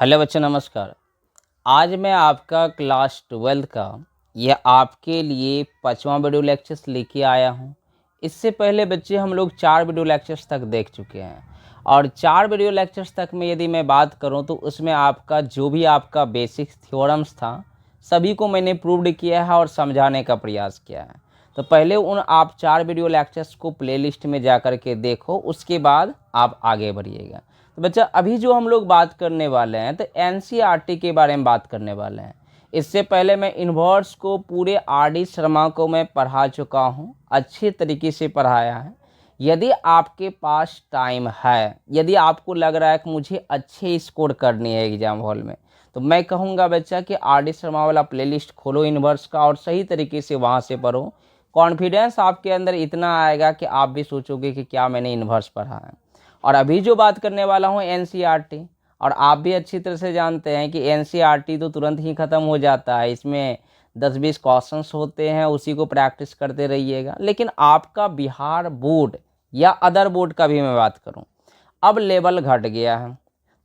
Hello बच्चों, नमस्कार। आज मैं आपका क्लास 12 का यह आपके लिए 5वां वीडियो लेक्चर्स लेके आया हूं। इससे पहले बच्चे हम लोग 4 वीडियो लेक्चर्स तक देख चुके हैं और 4 वीडियो लेक्चर्स तक में यदि मैं बात करूं तो उसमें आपका जो भी आपका बेसिक थ्योरम्स था सभी को मैंने प्रूव्ड किया है और समझाने का प्रयास किया है। तो पहले उन आप 4 वीडियो लेक्चर्स को प्लेलिस्ट में जा कर के देखो, उसके बाद आप आगे बढ़िएगा। तो बच्चा अभी जो हम लोग बात करने वाले हैं तो एनसीईआरटी के बारे में बात करने वाले हैं। इससे पहले मैं इन्वर्स को पूरे आर.डी. शर्मा को मैं पढ़ा चुका हूं, अच्छे तरीके से पढ़ाया है। यदि आपके पास टाइम है, यदि आपको लग रहा है कि मुझे अच्छे स्कोर करनी है एग्जाम हॉल में, तो मैं कहूँगा बच्चा कि आर.डी. शर्मा वाला प्लेलिस्ट खोलो इन्वर्स का और सही तरीके से वहाँ से पढ़ो। कॉन्फिडेंस आपके अंदर इतना आएगा कि आप भी सोचोगे कि क्या मैंने इन्वर्स पढ़ा है। और अभी जो बात करने वाला हूँ एनसीईआरटी, और आप भी अच्छी तरह से जानते हैं कि एनसीईआरटी तो तुरंत ही ख़त्म हो जाता है, इसमें 10-20 क्वेश्चंस होते हैं, उसी को प्रैक्टिस करते रहिएगा। लेकिन आपका बिहार बोर्ड या अदर बोर्ड का भी मैं बात करूं, अब लेवल घट गया है।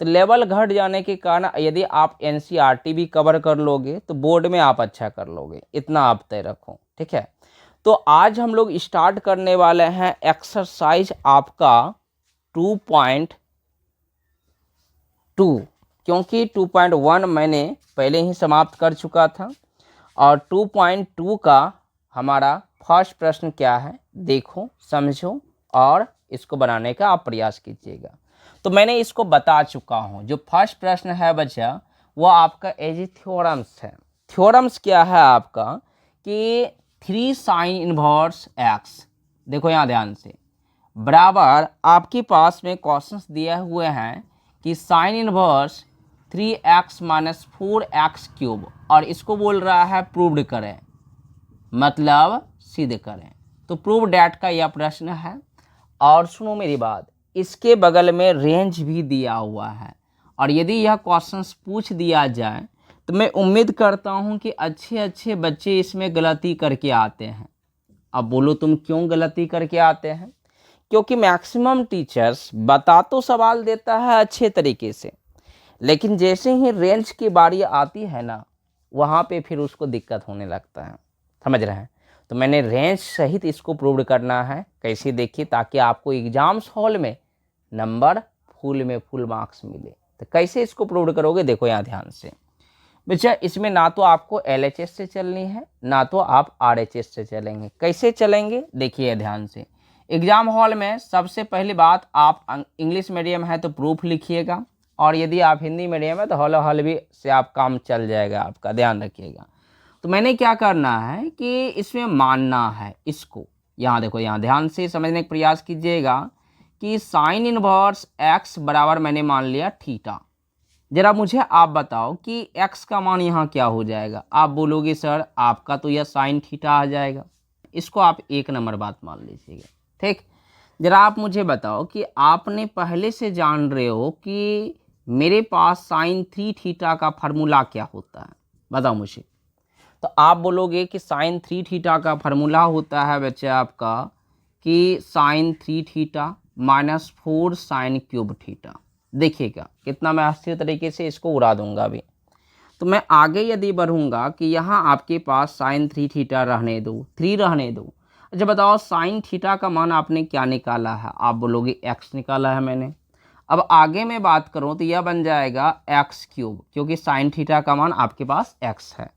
तो लेवल घट जाने के कारण यदि आप एनसीईआरटी भी कवर कर लोगे तो बोर्ड में आप अच्छा कर लोगे, इतना आप तय रखो, ठीक है। तो आज हम लोग स्टार्ट करने वाले हैं एक्सरसाइज आपका 2.2, क्योंकि 2.1 मैंने पहले ही समाप्त कर चुका था। और 2.2 का हमारा फर्स्ट प्रश्न क्या है, देखो समझो और इसको बनाने का आप प्रयास कीजिएगा। तो मैंने इसको बता चुका हूँ। जो फर्स्ट प्रश्न है बच्चा वो आपका एजी थ्योरम्स है। थ्योरम्स क्या है आपका कि 3 साइन इनवर्स एक्स, देखो यहाँ ध्यान से, बराबर आपके पास में क्वेश्चंस दिए हुए हैं कि sign inverse 3x minus 4x cube, और इसको बोल रहा है प्रूव्ड करें, मतलब सिद्ध करें। तो प्रूव डैट का यह प्रश्न है। और सुनो मेरी बात, इसके बगल में रेंज भी दिया हुआ है, और यदि यह क्वेश्चंस पूछ दिया जाए तो मैं उम्मीद करता हूं कि अच्छे अच्छे बच्चे इसमें गलती करके आते हैं। अब बोलो तुम क्यों गलती करके आते हैं? क्योंकि मैक्सिमम टीचर्स बता तो सवाल देता है अच्छे तरीके से, लेकिन जैसे ही रेंज की बारी आती है ना, वहाँ पे फिर उसको दिक्कत होने लगता है, समझ रहे हैं। तो मैंने रेंज सहित इसको प्रूव करना है, कैसे देखिए, ताकि आपको एग्जाम्स हॉल में नंबर फुल में फुल मार्क्स मिले। तो कैसे इसको प्रूव करोगे, देखो यहाँ ध्यान से बच्चा, इसमें ना तो आपको एलएचएस से चलनी है ना तो आप आरएचएस से चलेंगे। कैसे चलेंगे देखिए ध्यान से। एग्जाम हॉल में सबसे पहली बात, आप इंग्लिश मीडियम है तो प्रूफ लिखिएगा, और यदि आप हिंदी मीडियम है तो हौला हौलवी से आप काम चल जाएगा आपका, ध्यान रखिएगा। तो मैंने क्या करना है कि इसमें मानना है इसको। यहाँ देखो, यहाँ ध्यान से समझने का प्रयास कीजिएगा कि साइन इनवर्स एक्स बराबर मैंने मान लिया थीटा। जरा मुझे आप बताओ कि x का मान यहाँ क्या हो जाएगा। आप बोलोगे सर आपका तो यह साइन थीटा आ जाएगा, इसको आप 1 नंबर बात मान लीजिएगा, ठीक। जरा आप मुझे बताओ कि आपने पहले से जान रहे हो कि मेरे पास साइन 3 थीटा का फार्मूला क्या होता है, बताओ मुझे। तो आप बोलोगे कि साइन 3 थीटा का फार्मूला होता है बच्चे आपका कि sine 3 theta minus 4 sine cube theta. देखिएगा कितना मैं अच्छे तरीके से इसको उड़ा दूंगा अभी। तो मैं आगे यदि बढ़ूंगा कि यहाँ आपके पास साइन 3 थीटा रहने दो, 3 रहने दो। अच्छा बताओ साइन थीटा का मान आपने क्या निकाला है, आप बोलोगे x निकाला है मैंने। अब आगे मैं बात करूँ तो यह बन जाएगा एक्स क्यूब, क्योंकि साइन थीटा का मान आपके पास x है।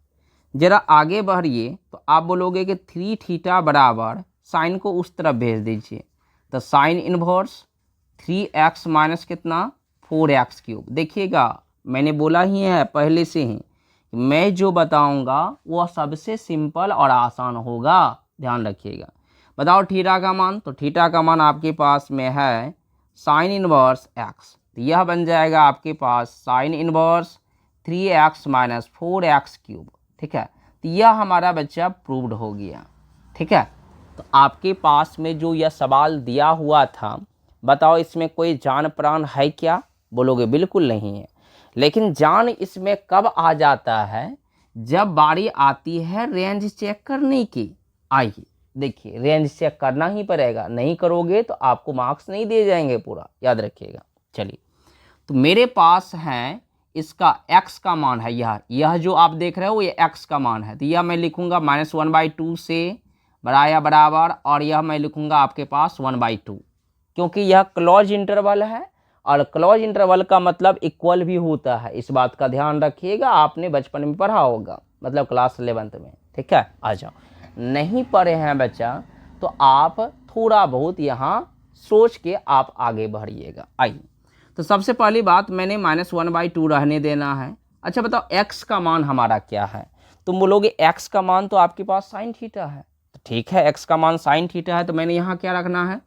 जरा आगे बढ़िए तो आप बोलोगे कि 3 थीटा बराबर साइन को उस तरफ भेज दीजिए, तो साइन इनवर्स 3x माइनस कितना 4x क्यूब। देखिएगा मैंने बोला ही है पहले से ही, मैं जो बताऊंगा वह सबसे सिंपल और आसान होगा, ध्यान रखिएगा। बताओ थीटा का मान, तो थीटा का मान आपके पास में है साइन इनवर्स x, तो यह बन जाएगा आपके पास sine inverse 3x minus 4x cube, ठीक है। तो यह हमारा बच्चा प्रूव्ड हो गया, ठीक है। तो आपके पास में जो यह सवाल दिया हुआ था, बताओ इसमें कोई जान प्राण है क्या, बोलोगे बिल्कुल नहीं है। लेकिन जान इसमें कब आ जाता है, जब बारी आती है रेंज चेक करने की। आइए देखिए, रेंज चेक करना ही पड़ेगा, नहीं करोगे तो आपको मार्क्स नहीं दिए जाएंगे पूरा, याद रखिएगा। चलिए, तो मेरे पास है इसका x का मान है, यह जो आप देख रहे हो ये x का मान है, तो यह मैं लिखूंगा -1/2 से बड़ा या बराबर, और यह मैं लिखूंगा आपके पास 1/2, क्योंकि यह क्लोज इंटरवल है और क्लोज इंटरवल का मतलब इक्वल भी होता है। इस बात का ध्यान रखिएगा, आपने बचपन में पढ़ा होगा, मतलब क्लास 11th में। ठीक है, आ जाओ। नहीं पढ़े हैं बच्चा तो आप थोड़ा बहुत यहाँ सोच के आप आगे बढ़िएगा। आइए, तो सबसे पहली बात मैंने -1/2 रहने देना है। अच्छा बताओ x का मान हमारा क्या है? तुम बोलोगे x का मान तो आपके पास साइन थीटा है, तो ठीक है, x का मान साइन थीटा है, तो मैंने यहाँ क्या रखना है?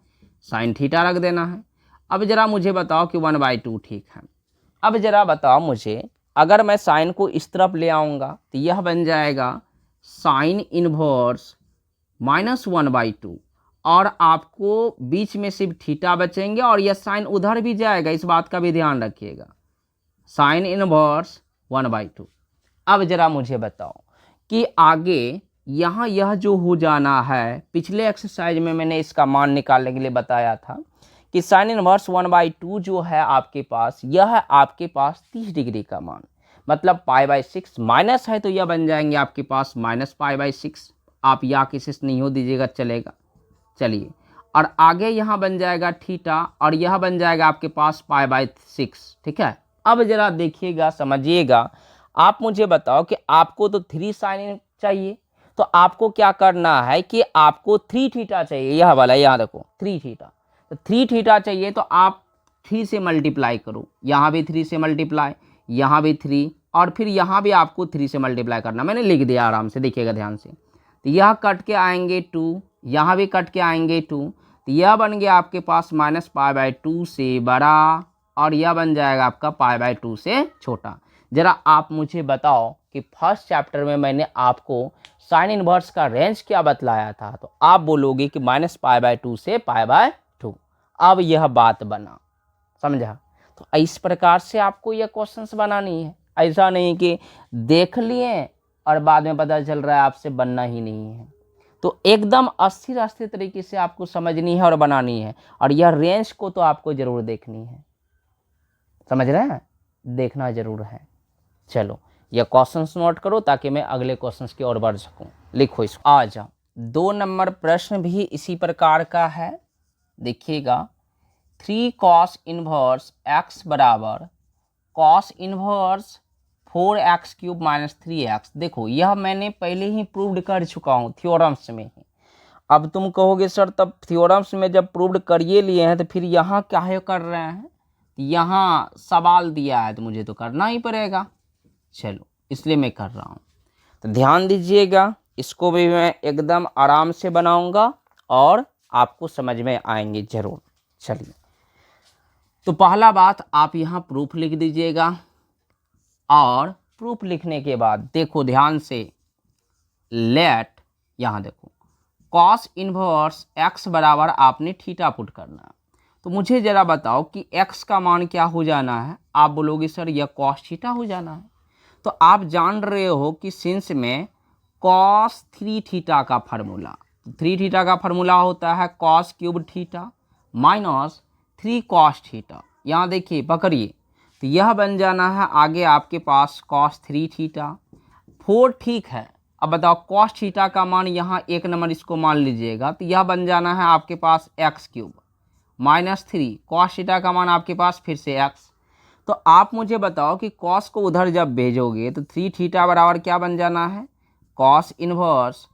साइन थीटा रख देना है। अब जरा मुझे बताओ कि 1/2 ठीक है। अब जरा बताओ मुझे, अगर मैं साइन को इस तरफ ले आऊँगा तो यह बन जाएगा साइन इनवर्स -1/2, और आपको बीच में सिर्फ थीटा बचेंगे और यह साइन उधर भी जाएगा, इस बात का भी ध्यान रखिएगा। Sine inverse 1/2। अब जरा मुझे बताओ कि आगे यहाँ यह जो हो जाना है, पिछले एक्सरसाइज में मैंने इसका मान निकालने के लिए बताया था कि साइन इनवर्स 1/2 जो है आपके पास, यह है आपके पास 30 डिग्री का मान, मतलब π/6 माइनस है, तो यह बन जाएंगे आपके पास -π/6। आप या किसी से नहीं हो दीजिएगा, चलेगा। चलिए, और आगे यहाँ बन जाएगा थीटा, और यह बन जाएगा आपके पास π/6। ठीक है, अब जरा देखिएगा, समझिएगा। आप मुझे बताओ कि आपको तो 3 साइन चाहिए, तो आपको क्या करना है कि आपको 3 थीटा चाहिए, यह वाला, यहाँ देखो 3 थीटा। तो 3 थीटा चाहिए तो आप 3 से मल्टीप्लाई करो, यहाँ भी 3 से मल्टीप्लाई, यहाँ भी 3, और फिर यहाँ भी आपको 3 से मल्टीप्लाई करना। मैंने लिख दिया, आराम से देखिएगा ध्यान से। तो यह कट के आएंगे 2, यहाँ भी कट के आएंगे 2, तो यह बन गया आपके पास -π/2 से बड़ा, और यह बन जाएगा आपका π/2 से छोटा। जरा आप मुझे बताओ कि फर्स्ट चैप्टर में मैंने आपको साइन इनवर्स का रेंज क्या बतलाया था, तो आप बोलोगे कि -π/2 से π/2। अब यह बात बना, समझा? तो इस प्रकार से आपको यह क्वेश्चंस बनानी है, ऐसा नहीं कि देख लिए और बाद में पता चल रहा है आपसे बनना ही नहीं है। तो एकदम अस्थिर तरीके से आपको समझनी है और बनानी है, और यह रेंज को तो आपको जरूर देखनी है, समझ रहे हैं? देखना जरूर है। चलो, यह क्वेश्चंस नोट करो ताकि मैं अगले क्वेश्चंस की ओर बढ़ सकूं। लिखो इसको। आ जाओ, 2 नंबर प्रश्न भी इसी प्रकार का है, देखिएगा। 3 cos इनवर्स x बराबर cos इनवर्स 4x³ - 3x। देखो, यह मैंने पहले ही प्रूव्ड कर चुका हूँ थ्योरम्स में ही। अब तुम कहोगे सर तब थ्योरम्स में जब प्रूव्ड करिए लिए हैं तो फिर यहाँ क्या कर रहे हैं? यहाँ सवाल दिया है तो मुझे तो करना ही पड़ेगा, चलो इसलिए मैं कर रहा हूँ। तो ध्यान दीजिएगा, इसको भी मैं एकदम आराम से बनाऊंगा और आपको समझ में आएंगे जरूर। चलिए, तो पहला बात आप यहाँ प्रूफ लिख दीजिएगा, और प्रूफ लिखने के बाद देखो ध्यान से, लेट, यहाँ देखो cos इनवर्स x बराबर आपने थीटा पुट करना है। तो मुझे ज़रा बताओ कि x का मान क्या हो जाना है? आप बोलोगे सर यह cos थीटा हो जाना है। तो आप जान रहे हो कि सिंस में cos 3 थीटा का फार्मूला, 3 थीटा का फार्मूला होता है cos³ theta minus 3 cos theta. यहाँ देखिए, पकड़िए, तो यह बन जाना है आगे आपके पास cos 3 थीटा 4। ठीक है, अब बताओ cos थीटा का मान यहाँ 1 नंबर इसको मान लीजिएगा, तो यह बन जाना है आपके पास x³ माइनस 3 cos थीटा का मान आपके पास फिर से x। तो आप मुझे बताओ कि cos को उधर जब भेजोगे तो 3 थीटा बराबर क्या बन जाना है? cos inverse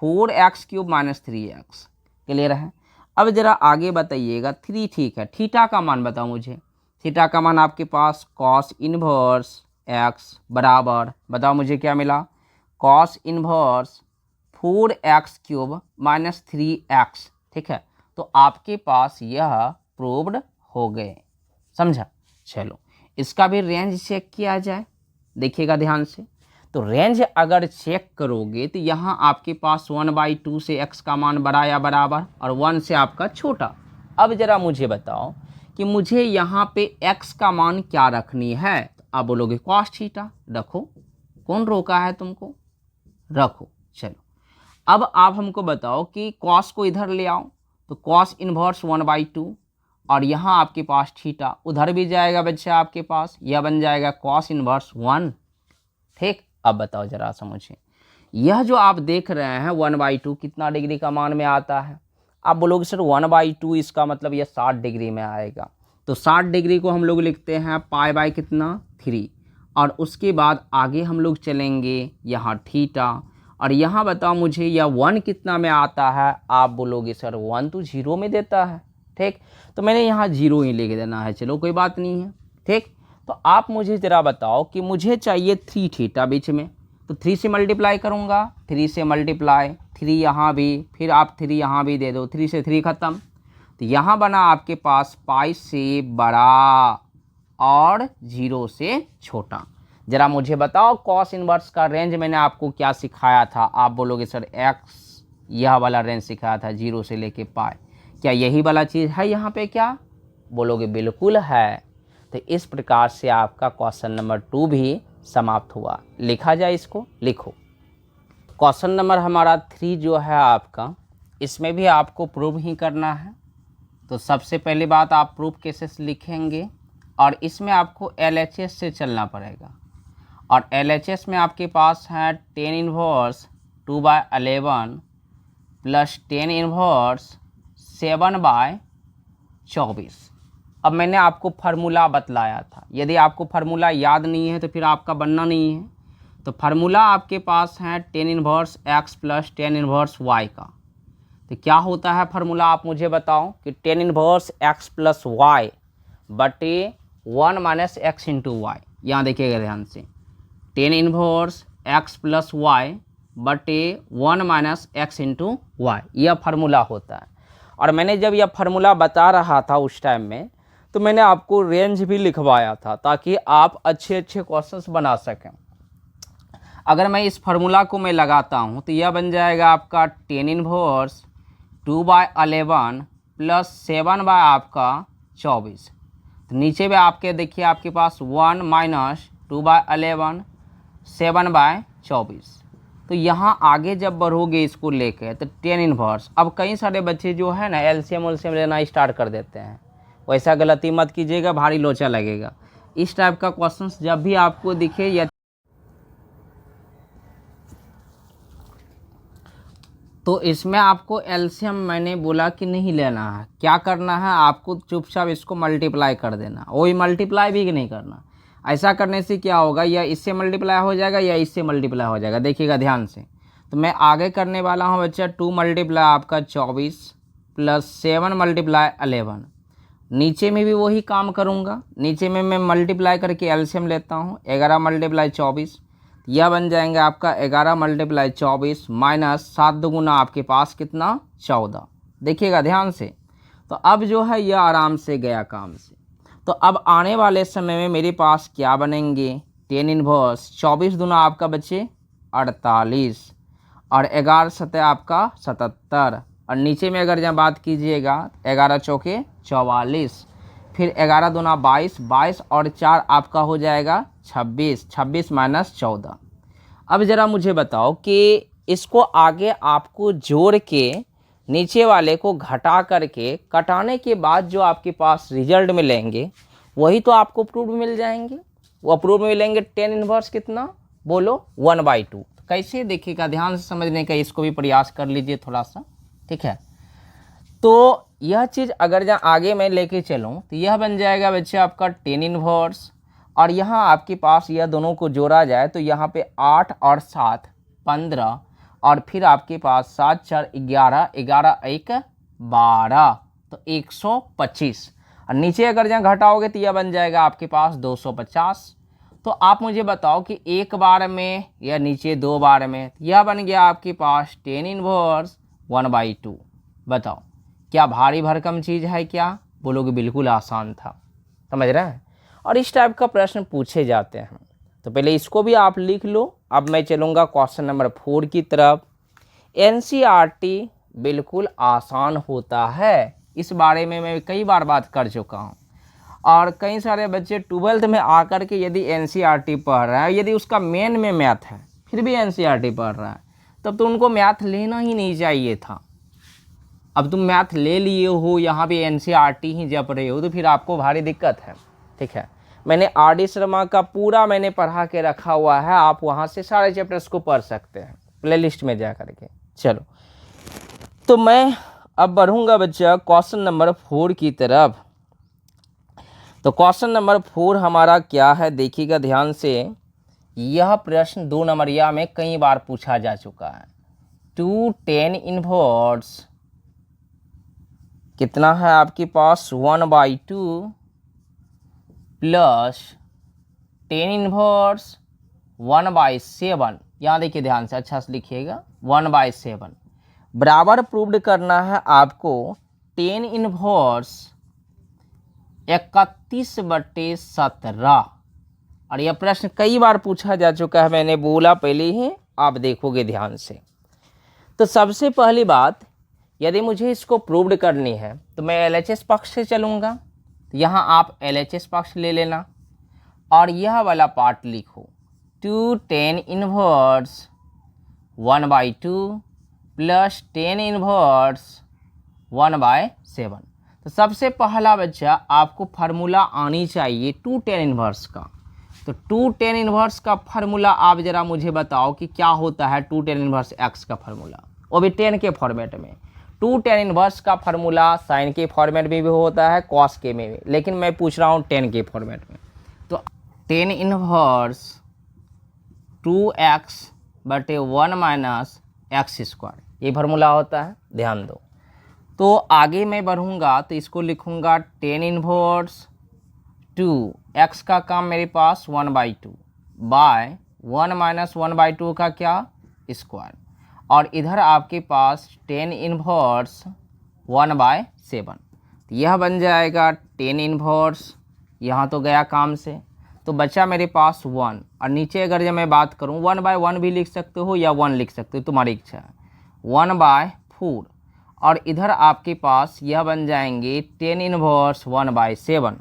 4x³ - 3x। Clear है? अब जरा आगे बताइएगा, 3 ठीक है, थीटा का मान बताओ मुझे। थीटा का मान आपके पास cos इनवर्स x बराबर, बताओ मुझे क्या मिला? cos inverse 4x³ - 3x। ठीक है, तो आपके पास यह प्रूव्ड हो गए, समझा? चलो, इसका भी रेंज चेक किया जाए, देखिएगा ध्यान से। तो रेंज अगर चेक करोगे तो यहाँ आपके पास 1/2 से x का मान बड़ा या बराबर, और 1 से आपका छोटा। अब जरा मुझे बताओ कि मुझे यहाँ पे x का मान क्या रखनी है? तो आप बोलोगे cos थीटा रखो, कौन रोका है तुमको? रखो। चलो, अब आप हमको बताओ कि cos को इधर ले आओ, तो cos इनवर्स 1/2 और यहाँ आपके पास थीटा, उधर भी जाएगा बच्चा आपके पास, यह बन जाएगा कॉस इनवर्स 1। ठीक, अब बताओ जरा सा मुझे, यह जो आप देख रहे हैं 1/2 कितना डिग्री का मान में आता है? आप बोलोगे सर 1/2 इसका मतलब यह 60 डिग्री में आएगा। तो 60 डिग्री को हम लोग लिखते हैं पाई बाय कितना 3, और उसके बाद आगे हम लोग चलेंगे यहाँ थीटा, और यहाँ बताओ मुझे यह 1 कितना में आता है? आप बोलोगे सर 1 तो 0 में देता है। ठीक, तो मैंने यहाँ 0 ही लिख देना है, चलो कोई बात नहीं है। ठीक, तो आप मुझे ज़रा बताओ कि मुझे चाहिए 3 थीटा बीच में, तो 3 से मल्टीप्लाई करूँगा, 3 से मल्टीप्लाई, 3 यहाँ भी, फिर आप 3 यहाँ भी दे दो, 3 से 3 ख़त्म, तो यहाँ बना आपके पास पाई से बड़ा और 0 से छोटा। ज़रा मुझे बताओ कॉस इनवर्स का रेंज मैंने आपको क्या सिखाया था? आप बोलोगे सर एक्स, यह वाला रेंज सिखाया था 0 से लेके पाई, क्या यही वाला चीज़ है यहाँ पे? क्या बोलोगे? बिल्कुल है। तो इस प्रकार से आपका क्वेश्चन नंबर 2 भी समाप्त हुआ। लिखा जाए इसको, लिखो। क्वेश्चन नंबर हमारा 3 जो है आपका, इसमें भी आपको प्रूव ही करना है। तो सबसे पहली बात आप प्रूफ केसेस लिखेंगे, और इसमें आपको LHS से चलना पड़ेगा, और LHS में आपके पास है 10 इनवर्स 2/11 प्लस 10 इनवर्स 7/24। अब मैंने आपको फार्मूला बतलाया था, यदि आपको फार्मूला याद नहीं है तो फिर आपका बनना नहीं है। तो फार्मूला आपके पास है 10 inverse x plus 10 inverse y का। तो क्या होता है फार्मूला, आप मुझे बताओ कि 10 इनवर्स x प्लस वाई बटे 1 माइनस एक्स इंटू वाई। यहाँ देखिएगा ध्यान से, 10 इनवर्स x प्लस वाई बटे 1 माइनस एक्स इंटू वाई, यह फार्मूला होता है। और मैंने जब यह फार्मूला बता रहा था उस टाइम में, तो मैंने आपको रेंज भी लिखवाया था ताकि आप अच्छे अच्छे क्वेश्चंस बना सकें। अगर मैं इस फार्मूला को मैं लगाता हूँ तो यह बन जाएगा आपका 10 इनवर्स 2/11 प्लस 7/24। तो नीचे में आपके देखिए आपके पास 1 माइनस 2/11 7/24। तो यहाँ आगे जब बढ़ोगे इसको लेके तो 10 इनवर्स, अब कई सारे बच्चे जो है ना एलसीएम उलसीएम लेना स्टार्ट कर देते हैं, वैसा गलती मत कीजिएगा, भारी लोचा लगेगा। इस टाइप का क्वेश्चंस जब भी आपको दिखे या तो इसमें आपको एलसीएम मैंने बोला कि नहीं लेना है, क्या करना है आपको चुपचाप इसको मल्टीप्लाई कर देना, वही मल्टीप्लाई भी नहीं करना। ऐसा करने से क्या होगा, या इससे मल्टीप्लाई हो जाएगा या इससे मल्टीप्लाई हो जाएगा, देखिएगा ध्यान से। तो मैं आगे करने वाला हूँ बच्चा 2 मल्टीप्लाई आपका 24 प्लस 7 मल्टीप्लाई 11। नीचे में भी वही काम करूँगा, नीचे में मैं मल्टीप्लाई करके एलसीएम लेता हूँ, 11 मल्टीप्लाई 24, यह बन जाएंगे आपका 11 मल्टीप्लाई 24 माइनस 7 दुगुना आपके पास कितना 14। देखिएगा ध्यान से। तो अब जो है यह आराम से गया काम से। तो अब आने वाले समय में मेरे पास क्या बनेंगे, 10 इनवर्स 24 दूना आपका बच्चे 48 और 11 सतह आपका 77, और नीचे में अगर जहाँ बात कीजिएगा 11 चौके 44, फिर 11 दूना 22, 22 और 4 आपका हो जाएगा 26, 26 माइनस 14। अब ज़रा मुझे बताओ कि इसको आगे आपको जोड़ के नीचे वाले को घटा करके कटाने के बाद जो आपके पास रिजल्ट मिलेंगे वही तो आपको प्रूफ मिल जाएंगे। वो प्रूफ मिलेंगे 10 इनवर्स कितना बोलो 1/2। कैसे देखिएगा ध्यान से समझने का, इसको भी प्रयास कर लीजिए थोड़ा सा, ठीक है। तो यह चीज़ अगर जहाँ आगे मैं लेके चलूँ तो यह बन जाएगा बच्चे आपका 10 इनवर्स, और यहाँ आपके पास यह दोनों को जोड़ा जाए तो यहाँ पे 8 और 7 15, और फिर आपके पास 7 4 11, 11 1 12, तो 125, और नीचे अगर जहाँ घटाओगे तो यह बन जाएगा आपके पास 250। तो आप मुझे बताओ कि एक बार में या नीचे 2 बार में, यह बन गया आपके पास 10 इनवर्स 1/2। बताओ क्या भारी भरकम चीज़ है क्या? बोलोगे बिल्कुल आसान था, समझ रहे हैं। और इस टाइप का प्रश्न पूछे जाते हैं। तो पहले इसको भी आप लिख लो। अब मैं चलूँगा क्वेश्चन नंबर 4 की तरफ। एनसीईआरटी बिल्कुल आसान होता है, इस बारे में मैं कई बार बात कर चुका हूँ। और कई सारे बच्चे 12th में आकर के यदि एनसीईआरटी पढ़ रहा है, यदि उसका मेन में मैथ है फिर भी एनसीईआरटी पढ़ रहा है, तब तो उनको मैथ लेना ही नहीं चाहिए था। अब तुम मैथ ले लिए हो, यहाँ भी एनसीईआरटी ही जप रहे हो, तो फिर आपको भारी दिक्कत है। ठीक है, मैंने आर डी शर्मा का पूरा मैंने पढ़ा के रखा हुआ है, आप वहाँ से सारे चैप्टर्स को पढ़ सकते हैं प्लेलिस्ट में जा करके। चलो, तो मैं अब बढ़ूँगा बच्चा क्वेश्चन नंबर 4 की तरफ। तो क्वेश्चन नंबर 4 हमारा क्या है, देखिएगा ध्यान से। यह प्रश्न 2 नंबरिया में कई बार पूछा जा चुका है। 2 tan इनवर्स कितना है आपके पास, 1/2 प्लस tan इनवर्स 1/7। यहाँ देखिए ध्यान से, अच्छा से लिखिएगा, 1/7 बराबर प्रूव्ड करना है आपको tan इनवर्स 31/17। और यह प्रश्न कई बार पूछा जा चुका है, मैंने बोला पहले ही, आप देखोगे ध्यान से। तो सबसे पहली बात, यदि मुझे इसको प्रूव्ड करनी है तो मैं एलएचएस पक्ष से चलूँगा। तो यहाँ आप एलएचएस पक्ष ले लेना और यह वाला पार्ट लिखो, 2 tan inverse 1/2 plus tan inverse 1/7। तो सबसे पहला बच्चा आपको फार्मूला आनी चाहिए 2 tan इनवर्स का। तो 2 tan इनवर्स का फार्मूला आप जरा मुझे बताओ कि क्या होता है 2 tan इनवर्स x का फार्मूला, वो भी 10 के फॉर्मेट में। 2 tan इनवर्स का फार्मूला साइन के फॉर्मेट में भी होता है, कॉस के में भी, लेकिन मैं पूछ रहा हूँ 10 के फॉर्मेट में। तो tan इनवर्स 2x/1 - x², ये फार्मूला होता है, ध्यान दो। तो आगे मैं बढ़ूँगा तो इसको लिखूँगा tan इनवर्स 2, x का काम मेरे पास 1/2 बाय 1 - 1/2 का क्या, स्क्वायर, और इधर आपके पास tan इनवर्स 1/7। तो यह बन जाएगा tan इनवर्स, यहाँ तो गया काम से, तो बचा मेरे पास 1, और नीचे अगर जब मैं बात करूँ 1/1 भी लिख सकते हो या 1 लिख सकते हो, तुम्हारी इच्छा है, 1/4, और इधर आपके पास यह बन जाएंगे tan इनवर्स 1/7।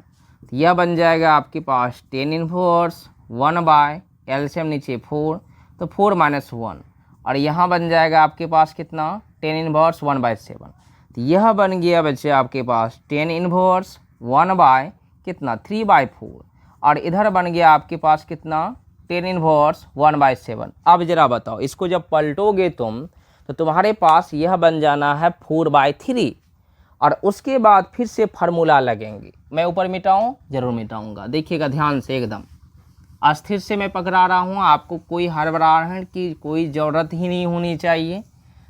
यह बन जाएगा आपके पास tan इनवर्स 1 एलसीएम नीचे 4, तो 4 - 1, और यहाँ बन जाएगा आपके पास कितना, tan इनवर्स 1/7। तो यह बन गया बच्चे आपके पास tan इनवर्स 1 कितना, 3/4, और इधर बन गया आपके पास कितना, tan इनवर्स 1/7। अब जरा बताओ, इसको जब पलटोगे तुम तो तुम्हारे पास यह बन जाना है 4/3, और उसके बाद फिर से फार्मूला लगेंगे। मैं ऊपर मिटाऊं, जरूर मिटाऊंगा, देखिएगा ध्यान से, एकदम अस्थिर से मैं पकड़ा रहा हूं, आपको कोई हड़बड़ाहट की कोई ज़रूरत ही नहीं होनी चाहिए।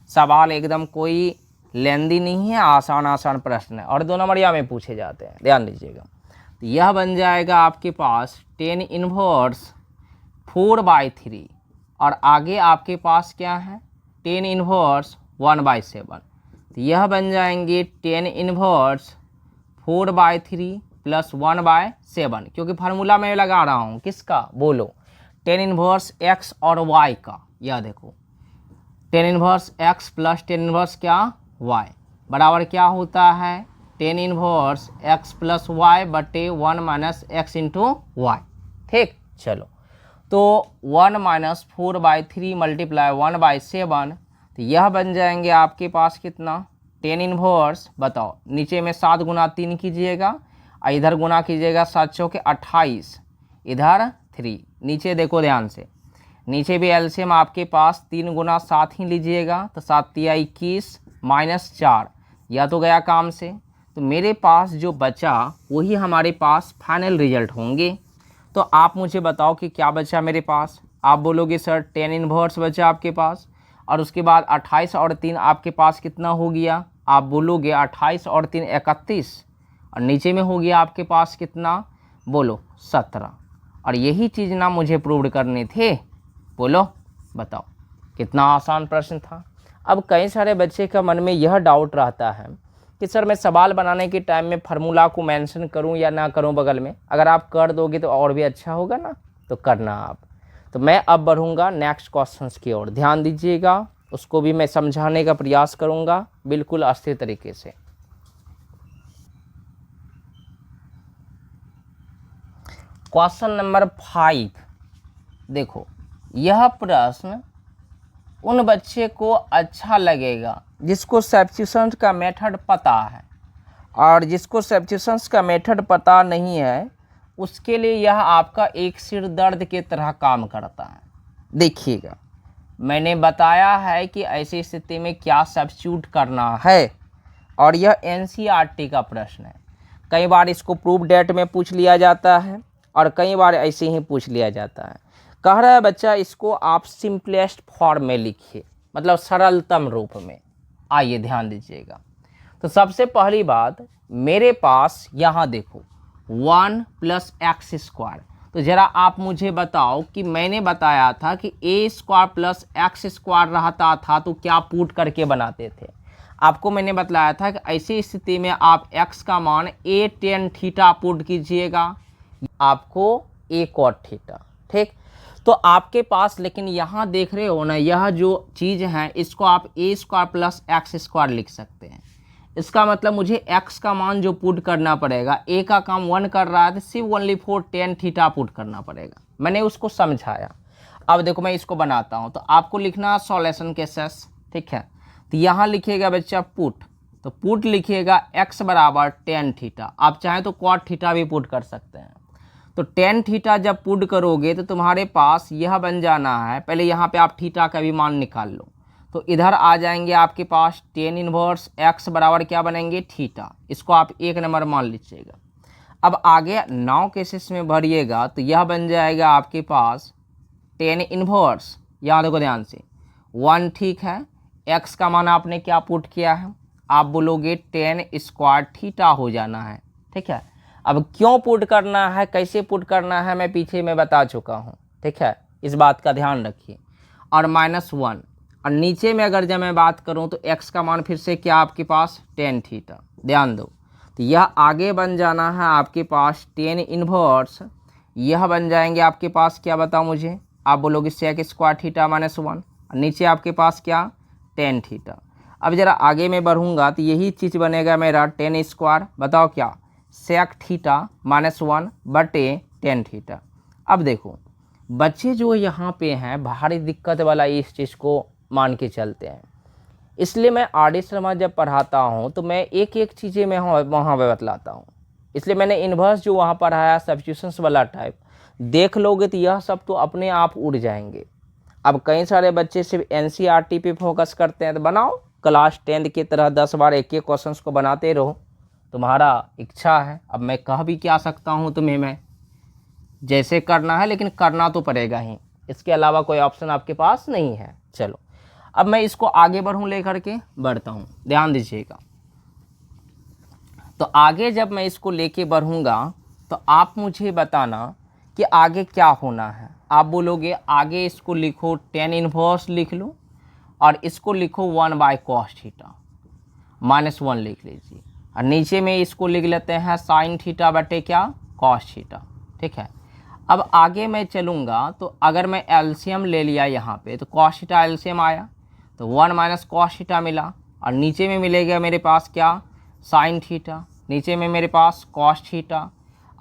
सवाल एकदम कोई लेंदी नहीं है, आसान आसान प्रश्न है, और 2 नंबरिया में पूछे जाते हैं, ध्यान दीजिएगा। तो यह बन जाएगा आपके पास tan इनवर्स 4/3, और आगे आपके पास क्या है, tan इनवर्स 1/7। तो यह बन जाएंगे tan इनवर्स 4/3 प्लस 1/7, क्योंकि फार्मूला मैं लगा रहा हूँ किसका, बोलो, tan इनवर्स x और y का। यह देखो, tan inverse x plus tan inverse क्या, y, बराबर क्या होता है, tan inverse x plus y बटे 1 - x इंटू वाई। ठीक, चलो, तो 1 - 4/3 मल्टीप्लाई 1/7, तो यह बन जाएंगे आपके पास कितना, tan इनवर्स, बताओ, नीचे में 7 × 3 कीजिएगा, और इधर गुना कीजिएगा 7 चौके 28, इधर 3, नीचे देखो ध्यान से, नीचे भी एलसीएम आपके पास 3 × 7 ही लीजिएगा, तो 7 × 21 - 4, यह तो गया काम से। तो मेरे पास जो बचा वही हमारे पास फाइनल रिजल्ट होंगे। तो आप मुझे बताओ कि क्या बचा मेरे पास। आप बोलोगे सर tan इनवर्स बचा आपके पास, और उसके बाद 28 और 3 आपके पास कितना हो गया, आप बोलोगे 28 और 3 31, और नीचे में हो गया आपके पास कितना, बोलो 17। और यही चीज़ ना मुझे प्रूव करने थे, बोलो बताओ, कितना आसान प्रश्न था। अब कई सारे बच्चे का मन में यह डाउट रहता है कि सर मैं सवाल बनाने के टाइम में फार्मूला को मेंशन करूं या ना करूं बगल में। अगर आप कर दोगे तो और भी अच्छा होगा ना, तो करना आप। तो मैं अब बढ़ूंगा नेक्स्ट क्वेश्चंस की ओर, ध्यान दीजिएगा, उसको भी मैं समझाने का प्रयास करूंगा बिल्कुल अस्थिर तरीके से। क्वेश्चन नंबर 5 देखो, यह प्रश्न उन बच्चे को अच्छा लगेगा जिसको सब्स्टिट्यूशन का मेथड पता है, और जिसको सब्स्टिट्यूशन का मेथड पता नहीं है उसके लिए यह आपका एक सिर दर्द की तरह काम करता है। देखिएगा, मैंने बताया है कि ऐसी स्थिति में क्या सब्स्टिट्यूट करना है, और यह एनसीईआरटी का प्रश्न है। कई बार इसको प्रूफ डेट में पूछ लिया जाता है और कई बार ऐसे ही पूछ लिया जाता है। कह रहा है बच्चा इसको आप सिंपलेस्ट फॉर्म में लिखिए, मतलब सरलतम रूप में। आइए ध्यान दीजिएगा। तो सबसे पहली बात, मेरे पास यहाँ देखो 1 + x²। तो ज़रा आप मुझे बताओ कि मैंने बताया था कि a² + x² रहता था तो क्या पुट करके बनाते थे। आपको मैंने बताया था कि ऐसी स्थिति में आप x का मान a tan थीटा पुट कीजिएगा, आपको a cot थीटा। ठीक, तो आपके पास, लेकिन यहाँ देख रहे हो ना, यह जो चीज़ है इसको आप a² + x² लिख सकते हैं। इसका मतलब मुझे x का मान जो पुट करना पड़ेगा, a का काम 1 कर रहा है तो सिर्फ only for tan theta put करना पड़ेगा। मैंने उसको समझाया। अब देखो मैं इसको बनाता हूँ, तो आपको लिखना सॉल्यूशन केसेस। ठीक है, तो यहाँ लिखिएगा बच्चा पुट, तो पुट लिखिएगा x = tan थीटा। आप चाहें तो cot थीटा भी पुट कर सकते हैं। तो tan थीटा जब पुट करोगे तो तुम्हारे पास यह बन जाना है, पहले यहाँ पे आप थीटा का भी मान निकाल लो। तो इधर आ जाएंगे आपके पास tan इनवर्स x बराबर क्या बनेंगे, थीटा। इसको आप 1 नंबर मान लीजिएगा। अब आगे 9 केसेस में भरिएगा तो यह बन जाएगा आपके पास tan इनवर्स, यहाँ देखो ध्यान से 1। ठीक है, x का मान आपने क्या पुट किया है, आप बोलोगे tan² थीटा हो जाना है। ठीक है, अब क्यों पुट करना है, कैसे पुट करना है, मैं पीछे में बता चुका हूँ। ठीक है, इस बात का ध्यान रखिए। और -1, और नीचे में अगर जब मैं बात करूं तो x का मान फिर से क्या आपके पास tan थीटा। ध्यान दो, तो यह आगे बन जाना है आपके पास tan इनवर्स, यह बन जाएंगे आपके पास क्या बताओ मुझे, आप बोलोगे sec² थीटा -1, और नीचे आपके पास क्या tan थीटा। अब जरा आगे मैं बढ़ूंगा तो यही चीज़ बनेगा मेरा tan², बताओ क्या, sec थीटा -1 बटे tan थीटा। अब देखो बच्चे जो यहाँ पे हैं भारी दिक्कत वाला इस चीज़ को मान के चलते हैं, इसलिए मैं RD शर्मा जब पढ़ाता हूँ तो मैं एक एक चीज़ें मैं वहाँ पे बतलाता हूँ। इसलिए मैंने इन्वर्स जो वहाँ पढ़ाया सब्स्टिट्यूशंस वाला टाइप, देख लोगे तो यह सब तो अपने आप उड़ जाएंगे। अब कई सारे बच्चे सिर्फ NCERT पे फोकस करते हैं, तो बनाओ क्लास 10 की तरह 10 बार एक एक क्वेश्चन को बनाते रहो, तुम्हारा इच्छा है। अब मैं कह भी क्या सकता हूँ तुम्हें, मैं जैसे करना है, लेकिन करना तो पड़ेगा ही, इसके अलावा कोई ऑप्शन आपके पास नहीं है। चलो अब मैं इसको आगे बढ़ूँ, लेकर के बढ़ता हूँ, ध्यान दीजिएगा। तो आगे जब मैं इसको लेके बढ़ूँगा तो आप मुझे बताना कि आगे क्या होना है। आप बोलोगे आगे इसको लिखो tan इनवर्स लिख लो, और इसको लिखो 1/cos थीटा -1 लिख लीजिए, और नीचे में इसको लिख लेते हैं sin थीटा बटे क्या, cos थीटा। ठीक है, अब आगे मैं चलूँगा तो अगर मैं एलसीएम ले लिया यहाँ पे तो cos थीटा एलसीएम आया तो 1 - cos थीटा मिला, और नीचे में मिलेगा मेरे पास क्या, sin थीटा, नीचे में मेरे पास cos थीटा।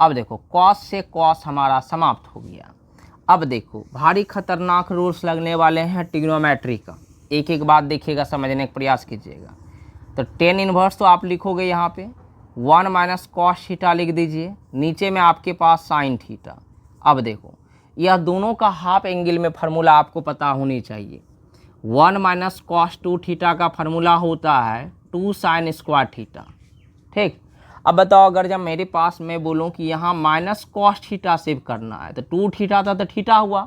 अब देखो cos से cos हमारा समाप्त हो गया। अब देखो भारी खतरनाक रूल्स लगने वाले हैं ट्रिग्नोमेट्री का, एक एक बात देखिएगा, समझने का प्रयास कीजिएगा। तो tan इनवर्स तो आप लिखोगे यहाँ पे 1 - cos थीटा लिख दीजिए, नीचे में आपके पास sin थीटा। अब देखो यह दोनों का हाफ एंगल में फार्मूला आपको पता होनी चाहिए। 1 - cos 2 थीटा का फार्मूला होता है 2 sin² थीटा। ठीक, अब बताओ अगर जब मेरे पास मैं बोलूँ कि यहाँ -cos थीटा सेव करना है तो 2 थीटा था तो थीटा हुआ,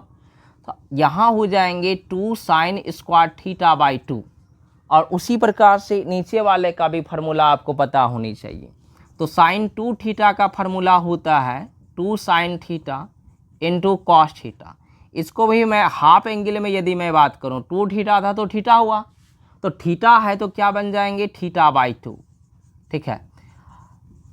तो यहाँ हो जाएंगे 2 sin² थीटा/2, और उसी प्रकार से नीचे वाले का भी फार्मूला आपको पता होनी चाहिए। तो sin 2 थीटा का फार्मूला होता है 2 sin theta into cos theta. इसको भी मैं हाफ एंगल में यदि मैं बात करूं 2 थीटा था तो थीटा हुआ, तो थीटा है तो क्या बन जाएंगे, थीटा/2। ठीक है,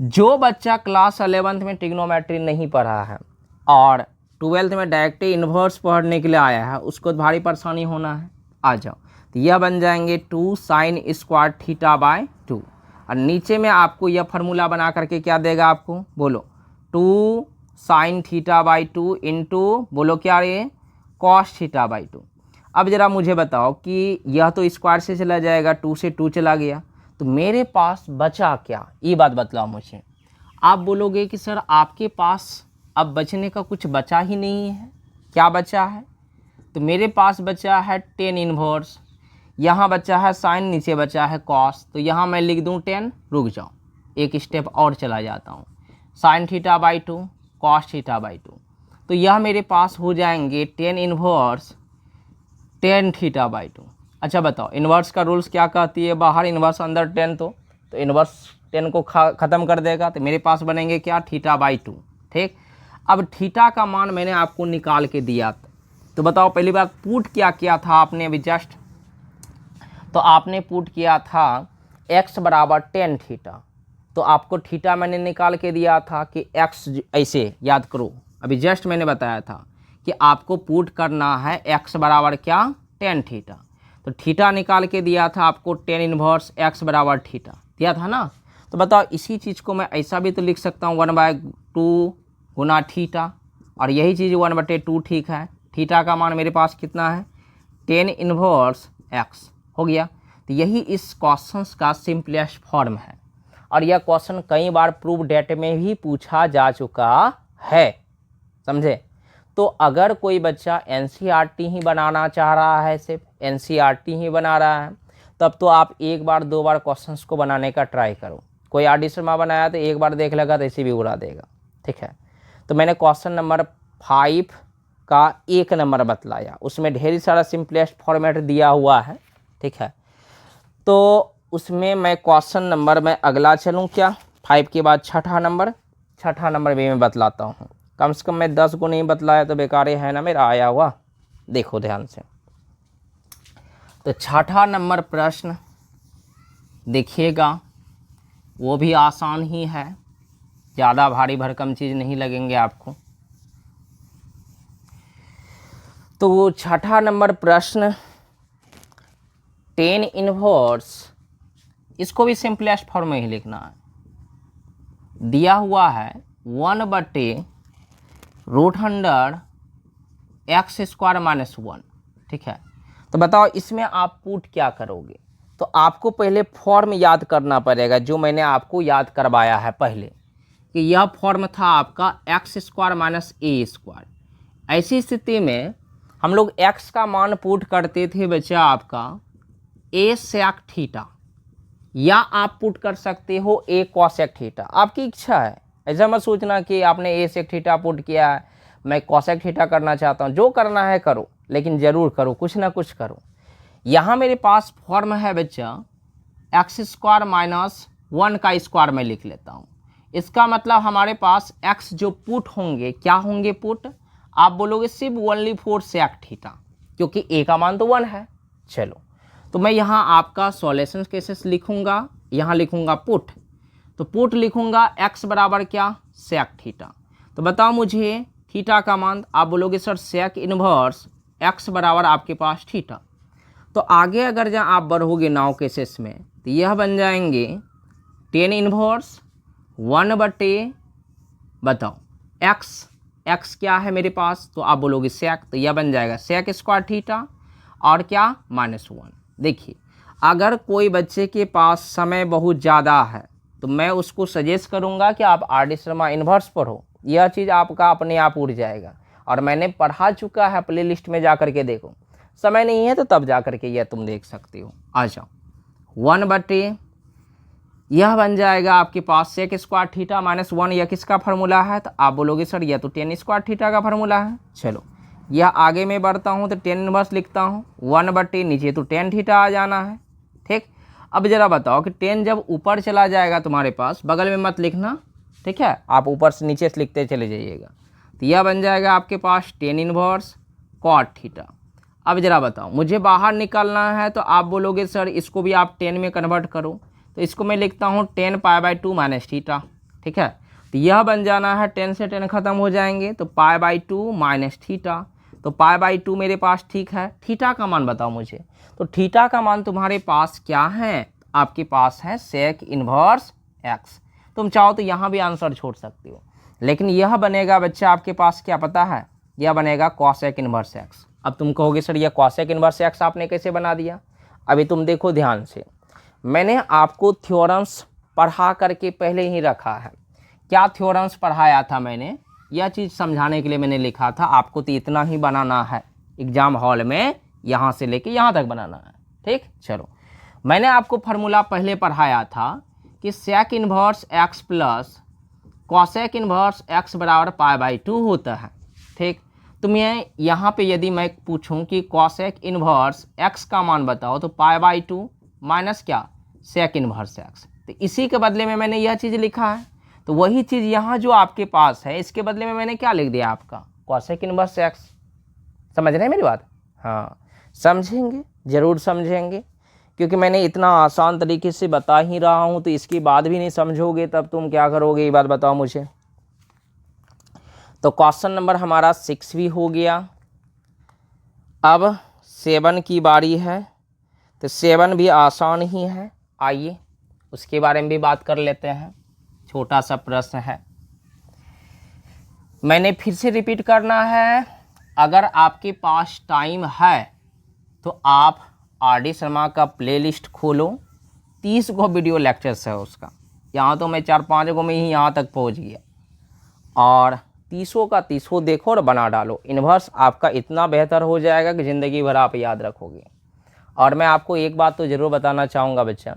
जो बच्चा क्लास 11th में ट्रिग्नोमेट्री नहीं पढ़ा है और 12th में डायरेक्ट इन्वर्स पढ़ने के लिए आया है उसको भारी परेशानी होना है। आ जाओ, तो यह बन जाएंगे 2 sin² थीटा/2, और नीचे में आपको यह फार्मूला बना करके क्या देगा आपको, बोलो 2 sin थीटा/2 इंटू बोलो क्या ये cos थीटा/2। अब ज़रा मुझे बताओ कि यह तो स्क्वायर से चला जाएगा, 2 से 2 चला गया, तो मेरे पास बचा क्या, ये बात बतलाओ मुझे। आप बोलोगे कि सर आपके पास अब बचने का कुछ बचा ही नहीं है, क्या बचा है? तो मेरे पास बचा है टेन इन्वर्स, यहाँ बचा है साइन, नीचे बचा है कॉस, तो यहाँ मैं लिख दूँ 10, रुक जाओ एक स्टेप और चला जाता हूँ, sine theta by 2 cos theta by 2, तो यह मेरे पास हो जाएंगे 10 इन्वर्स टेन थीटा बाई 2। अच्छा बताओ इन्वर्स का रूल्स क्या कहती है, बाहर इन्वर्स अंदर 10, तो इन्वर्स 10 को ख़त्म कर देगा, तो मेरे पास बनेंगे क्या, थीटा बाई 2। ठीक, अब थीटा का मान मैंने आपको निकाल के दिया, तो बताओ पहली बात पुट क्या किया था आपने अभी जस्ट, तो आपने पुट किया था x बराबर टेन थीटा, तो आपको थीटा मैंने निकाल के दिया था कि x, ऐसे याद करो अभी जस्ट मैंने बताया था कि आपको पुट करना है x बराबर क्या, टेन थीटा, तो थीटा निकाल के दिया था आपको 10 इन्वर्स x बराबर थीटा दिया था ना। तो बताओ इसी चीज़ को मैं ऐसा भी तो लिख सकता हूँ 1/2 गुना थीटा, और यही चीज़ 1/2 ठीक है, थीटा का मान मेरे पास कितना है 10 इन्वर्स x हो गया। तो यही इस क्वेश्चन का सिंपलेस्ट फॉर्म है, और यह क्वेश्चन कई बार प्रूफ डेट में भी पूछा जा चुका है, समझे। तो अगर कोई बच्चा एनसीईआरटी ही बनाना चाह रहा है, सिर्फ एनसीईआरटी ही बना रहा है, तब तो आप एक बार दो बार क्वेश्चंस को बनाने का ट्राई करो। कोई आर.डी. शर्मा बनाया तो एक बार देख लेगा तो इसी भी उड़ा देगा, ठीक है। तो मैंने क्वेश्चन नंबर 5 का 1 नंबर बतलाया, उसमें ढेर सारा सिंपलेस्ट फॉर्मेट दिया हुआ है, ठीक है। तो उसमें मैं क्वेश्चन नंबर में अगला चलूँ क्या, 5 के बाद छठा नंबर भी मैं बतलाता हूँ। कम से कम मैं 10 को नहीं बतलाया तो बेकार है ना मेरा आया हुआ, देखो ध्यान से। तो छठा नंबर प्रश्न देखिएगा, वो भी आसान ही है, ज़्यादा भारी भरकम चीज़ नहीं लगेंगे आपको। तो छठा नंबर प्रश्न 10 इन्वर्स, इसको भी सिंपलेस्ट फॉर्म में ही लिखना है, दिया हुआ है 1/√x² - 1, ठीक है। तो बताओ इसमें आप पुट क्या करोगे, तो आपको पहले फॉर्म याद करना पड़ेगा जो मैंने आपको याद करवाया है पहले, कि यह फॉर्म था आपका x² - a²। ऐसी स्थिति में हम लोग x का मान पुट करते थे बच्चा आपका a sec थीटा, या आप पुट कर सकते हो a cosec थीटा, आपकी इच्छा है। ऐसा मत सोचना कि आपने a sec थीटा पुट किया है, मैं cosec थीटा करना चाहता हूँ, जो करना है करो, लेकिन ज़रूर करो, कुछ ना कुछ करो। यहाँ मेरे पास फॉर्म है बच्चा x² - 1 का स्क्वायर मैं लिख लेता हूँ। इसका मतलब हमारे पास x जो पुट होंगे, क्या होंगे पुट, आप बोलोगे सिर्फ ओनली फॉर sec थीटा, क्योंकि a का मान तो 1 है। चलो तो मैं यहाँ आपका सॉल्यूशन केसेस लिखूंगा, यहाँ लिखूंगा पुट, तो पुट लिखूंगा x बराबर क्या, sec थीटा। तो बताओ मुझे थीटा का मान, आप बोलोगे सर sec इन्वर्स x बराबर आपके पास थीटा। तो आगे अगर जहाँ आप बढ़ोगे नाउ केसेस में, तो यह बन जाएंगे 10 इन्वर्स 1/, बताओ x क्या है मेरे पास, तो आप बोलोगे sec, तो यह बन जाएगा sec स्क्वायर थीटा और क्या -1। देखिए अगर कोई बच्चे के पास समय बहुत ज़्यादा है तो मैं उसको सजेस्ट करूँगा कि आप आर.डी. शर्मा इन्वर्स पढ़ो, यह चीज़ आपका अपने आप उड़ जाएगा, और मैंने पढ़ा चुका है, प्ले लिस्ट में जा कर के देखो। समय नहीं है तो तब जा कर के यह तुम देख सकते हो। आ जाओ 1/, यह बन जाएगा आपके पास sec स्क्वायर थीटा -1, यह किसका फार्मूला है, तो आप बोलोगे सर यह तो 10 स्क्वायर थीटा का फार्मूला है। चलो यह आगे में बढ़ता हूँ तो 10 इन्वर्स लिखता हूँ, 1/, नीचे तो 10 थीटा आ जाना है, ठीक। अब ज़रा बताओ कि 10 जब ऊपर चला जाएगा तुम्हारे पास, बगल में मत लिखना, ठीक है, आप ऊपर से नीचे से लिखते चले जाइएगा। तो यह बन जाएगा आपके पास 10 इन्वर्स cot थीटा। अब ज़रा बताओ मुझे बाहर निकालना है, तो आप बोलोगे सर इसको भी आप 10 में कन्वर्ट करो, तो इसको मैं लिखता हूँ 10 π/2 - थीटा, ठीक है। तो यह बन जाना है 10 से 10 ख़त्म हो जाएंगे, तो π/2 - थीटा, तो π/2 मेरे पास ठीक है। थीटा का मान बताओ मुझे, तो थीटा का मान तुम्हारे पास क्या है, आपके पास है sec इन्वर्स x। तुम चाहो तो यहाँ भी आंसर छोड़ सकते हो, लेकिन यह बनेगा बच्चा आपके पास क्या पता है, यह बनेगा कॉसेक इन्वर्स एक्स। अब तुम कहोगे सर यह कॉसेक इन्वर्स एक्स आपने कैसे बना दिया? अभी तुम देखो ध्यान से, मैंने आपको थ्योरम्स पढ़ा करके पहले ही रखा है। क्या थ्योरम्स पढ़ाया था मैंने? यह चीज़ समझाने के लिए मैंने लिखा था आपको तो इतना ही बनाना है एग्जाम हॉल में, यहाँ से लेके यहाँ तक बनाना है। ठीक, चलो मैंने आपको फार्मूला पहले पढ़ाया था कि sec inverse x plus cosec inverse x बराबर π/2 होता है। ठीक, तो मैं यहाँ पे यदि मैं पूछूं कि कॉसेक इन्वर्स एक्स का मान बताओ तो π/2 माइनस क्या सेक इन्वर्स एक्स, तो इसी के बदले में मैंने यह चीज़ लिखा है। तो वही चीज़ यहाँ जो आपके पास है इसके बदले में मैंने क्या लिख दिया आपका कॉसेक इन्वर्स एक्स। समझ रहे हैं मेरी बात? हाँ, समझेंगे, ज़रूर समझेंगे, क्योंकि मैंने इतना आसान तरीके से बता ही रहा हूँ, तो इसकी बात भी नहीं समझोगे तब तुम क्या करोगे ये बात बताओ मुझे। तो क्वेश्चन नंबर हमारा 6 भी हो गया। अब 7 की बारी है, तो 7 भी आसान ही है, आइए उसके बारे में भी बात कर लेते हैं। छोटा सा प्रश्न है, मैंने फिर से रिपीट करना है, अगर आपके पास टाइम है तो आप RD शर्मा का प्लेलिस्ट खोलो, 30 गो वीडियो लेक्चर्स है उसका। यहाँ तो मैं 4-5 गो में ही यहाँ तक पहुँच गया, और 30 का 30 देखो और बना डालो। इन्वर्स आपका इतना बेहतर हो जाएगा कि ज़िंदगी भर आप याद रखोगे। और मैं आपको एक बात तो ज़रूर बताना चाहूँगा बच्चा,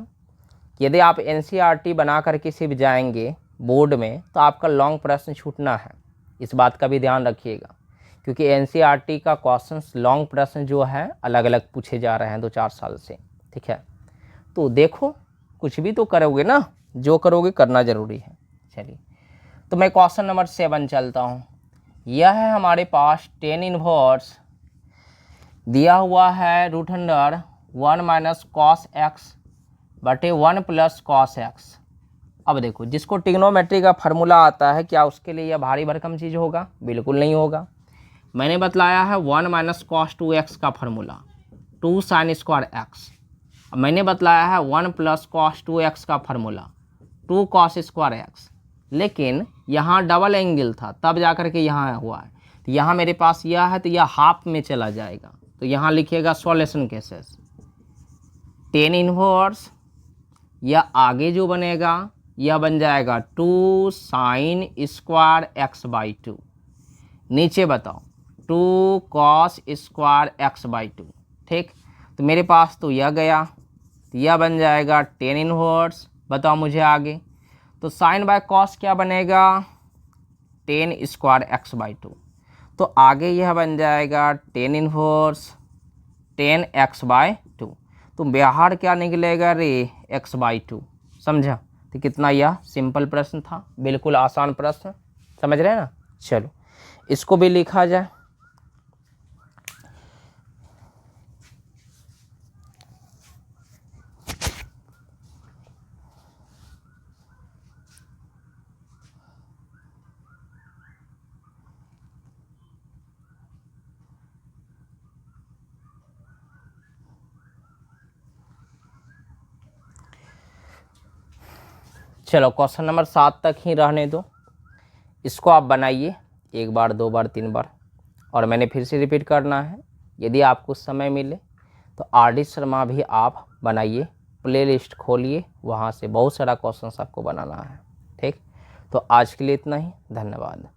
यदि आप NCERT बना करके सिर्फ जाएंगे बोर्ड में तो आपका लॉन्ग प्रश्न छूटना है, इस बात का भी ध्यान रखिएगा, क्योंकि NCERT का क्वेश्चंस लॉन्ग प्रश्न जो है अलग अलग पूछे जा रहे हैं 2-4 साल से। ठीक है, तो देखो कुछ भी तो करोगे ना, जो करोगे करना ज़रूरी है। चलिए, तो मैं क्वेश्चन नंबर 7 चलता हूँ। यह है हमारे पास tan इन्वर्स दिया हुआ है √1 - cos x बटे 1 + cos x। अब देखो, जिसको ट्रिग्नोमेट्री का फार्मूला आता है, क्या उसके लिए यह भारी भरकम चीज़ होगा? बिल्कुल नहीं होगा। मैंने बतलाया है 1 - cos 2x का फार्मूला 2 sin स्क्वायर x। मैंने बतलाया है 1 + cos 2x का फार्मूला 2 cos स्क्वायर x। लेकिन यहाँ डबल एंगल था तब जा कर के यहाँ हुआ है, तो यहाँ मेरे पास यह है तो यह हाफ में चला जाएगा, तो यहाँ लिखिएगा सॉल्यूशन केसेस tan इन्वर्स, यह आगे जो बनेगा यह बन जाएगा 2 sin स्क्वायर x/2। नीचे बताओ 2 cos स्क्वायर x/2। ठीक, तो मेरे पास तो यह गया, तो यह बन जाएगा tan इन्वर्स। बताओ मुझे आगे, तो साइन बाय कॉस क्या बनेगा? tan square x/2। तो आगे यह बन जाएगा tan इन्वर्स tan x/2। तो बाहर क्या निकलेगा रे? x/2। समझा? तो कितना यह सिंपल प्रश्न था, बिल्कुल आसान प्रश्न, समझ रहे हैं ना। चलो इसको भी लिखा जाए। चलो क्वेश्चन नंबर 7 तक ही रहने दो, इसको आप बनाइए 1 बार 2 बार 3 बार, और मैंने फिर से रिपीट करना है। यदि आपको समय मिले तो RD शर्मा भी आप बनाइए, प्लेलिस्ट खोलिए, वहाँ से बहुत सारा क्वेश्चंस आपको बनाना है। ठीक, तो आज के लिए इतना ही, धन्यवाद।